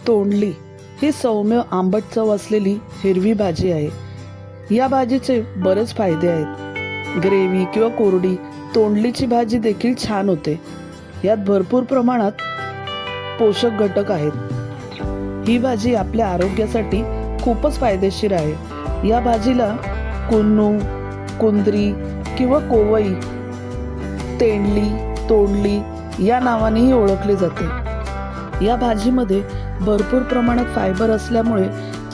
तोंडली ही सौम्य आंबट चव असलेली हिरवी भाजी आहे. या भाजीचे बरेच फायदे आहेत. ग्रेव्ही किंवा कोरडी तोंडलीची भाजी देखील छान होते. यात भरपूर प्रमाणात पोषक घटक आहेत. ही भाजी आपल्या आरोग्यासाठी खूपच फायदेशीर आहे. या भाजीला कुन्नू, कुंद्री किंवा कोवई, तेंडली, तोंडली या नावानेही ओळखले जाते. या भाजीमध्ये भरपूर प्रमाणात फायबर असल्यामुळे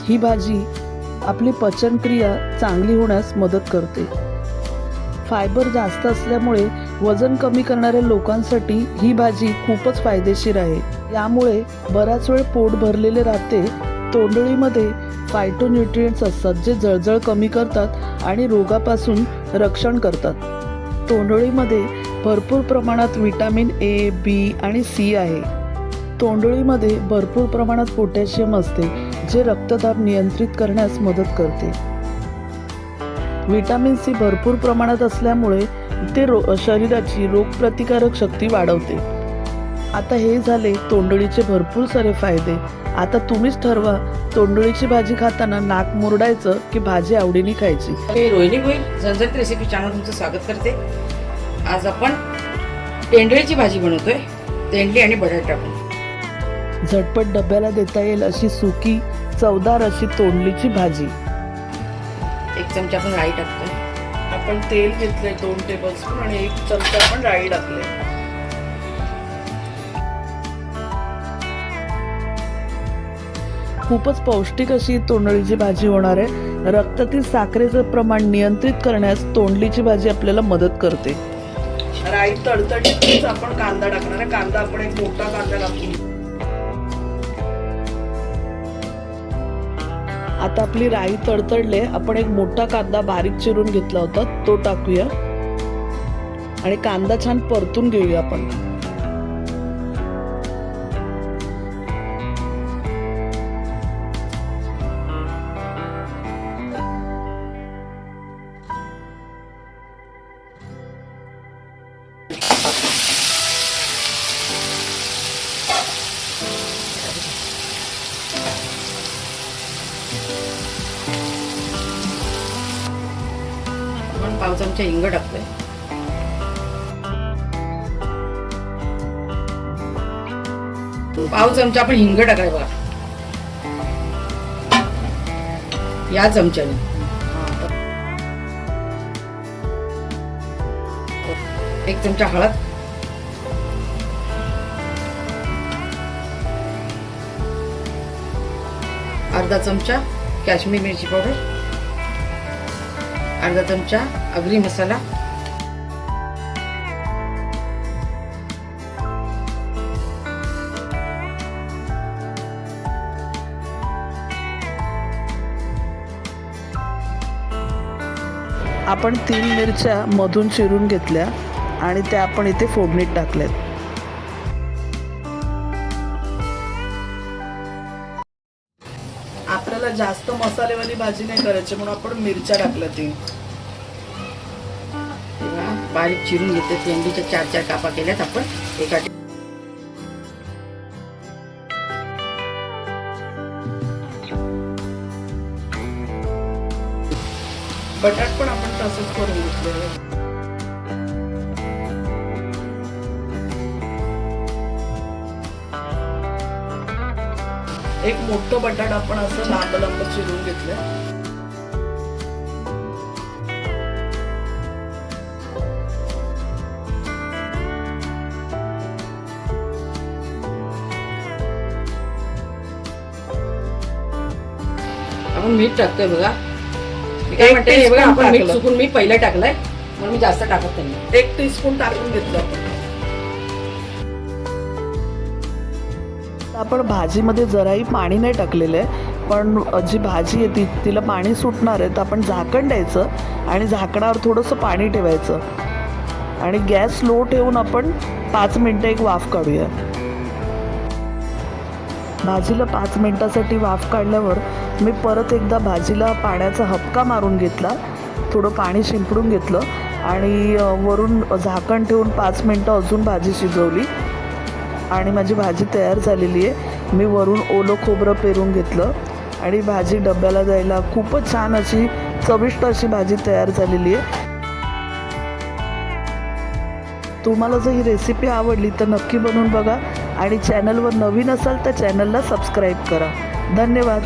ही भाजी आपली पचनक्रिया चांगली होण्यास मदत करते. फायबर जास्त असल्यामुळे वजन कमी करणाऱ्या लोकांसाठी ही भाजी खूपच फायदेशीर आहे. यामुळे बराच वेळ पोट भरलेले राहते. तोंडळीमध्ये फायटोन्यूट्रिएंट्स असतात जे जळजळ कमी करतात आणि रोगापासून रक्षण करतात. तोंडळीमध्ये भरपूर प्रमाणात विटॅमिन ए, बी आणि सी आहे. तोंडळीमध्ये भरपूर प्रमाणात पोटॅशियम असते जे रक्तदाब नियंत्रित करण्यास मदत करते. विटॅमिन सी भरपूर प्रमाणात असल्यामुळे ते शरीराची रोगप्रतिकारक शक्ती वाढवते. आता हे झाले तोंडळीचे भरपूर सारे फायदे. आता तुम्हीच ठरवा तोंडळीची भाजी खाताना नाक मुरडायचं की भाजी आवडीने खायची. मी रोहिणी भोईर झणझणीत रेसिपी चॅनल तुमचं स्वागत करते. आज आपण तेंडळीची भाजी बनवतोय, तेंडली आणि बटाटा टाकून. झटपट डब्याला देता येईल अशी सुकी चवदार अशी तोंडलीची भाजी. 1 चमचा आपण राई टाकतोय. आपण तेल घेतलंय 2 टेबलस्पून आणि 1 चमचा आपण राई टाकले. खूपच पौष्टिक अशी तोंडलीची भाजी होणार आहे. रक्तातील साखरेचं प्रमाण नियंत्रित करण्यास तोंडलीची भाजी आपल्याला मदत करते. राई तडतडीतच आपण कांदा टाकणार आहे. कांदा आपण एक मोठा कांदा टाकू. आता आपली राई तडतडले. आपण एक मोठा कांदा बारीक चिरून घेतला होता तो टाकूया आणि कांदा छान परतून घेऊया आपण. पाव चमचा हिंग टाकतोय. पाव चमचा आपण हिंग टाकाय बघा या चमच्याने. 1 चमचा हळद, अर्धा चमचा काश्मीरी मिरची पावडर, अर्धा चमचा आगरी मसाला, आपण 3 मिरच्या मधून चिरून घेतल्या आणि त्या आपण इथे फोडणीत टाकल्यात. आपल्याला जास्त मसालेवाली भाजी नाही करायची म्हणून आपण मिरच्या टाकल्या. ती बारीक चिरून घेतले. तेंडलीच्या 4 कापा केल्यात आपण एका. बटाट पण आपण तसंच करून घेतलं. एक मोठं बटाट आपण असं लांब लांब चिरून घेतलं. आपण मीठ टाकतोय बघा. मी काय म्हणते हे बघा, आपण मीठ चुकून मी पहिला टाकलंय म्हणून मी जास्त टाकत नाही. 1 टीस्पून टाकून घेतलं आपण. भाजीमध्ये जराही पाणी नाही टाकलेलं आहे, पण जी भाजी आहे तिला पाणी सुटणार आहे. तर आपण झाकण द्यायचं आणि झाकणावर थोडंसं पाणी ठेवायचं आणि गॅस लो ठेवून आपण 5 मिनटं एक वाफ काढूया. भाजीला 5 मिनटासाठी वाफ काढल्यावर मी परत एकदा भाजीला पाण्याचा हबका मारून घेतला. थोडं पाणी शिंपडून घेतलं आणि वरून झाकण ठेवून 5 मिनटं अजून भाजी शिजवली आणि माझी भाजी तयार झालेली आहे. मी वरून ओलं खोबरं पेरून घेतलं आणि भाजी डब्याला द्यायला खूपच छान अशी चविष्ट अशी भाजी तयार झालेली आहे. तुम्हाला जर ही रेसिपी आवडली तर नक्की बनवून बघा आणि चॅनलवर नवीन असाल तर चॅनलला सबस्क्राईब करा. धन्यवाद.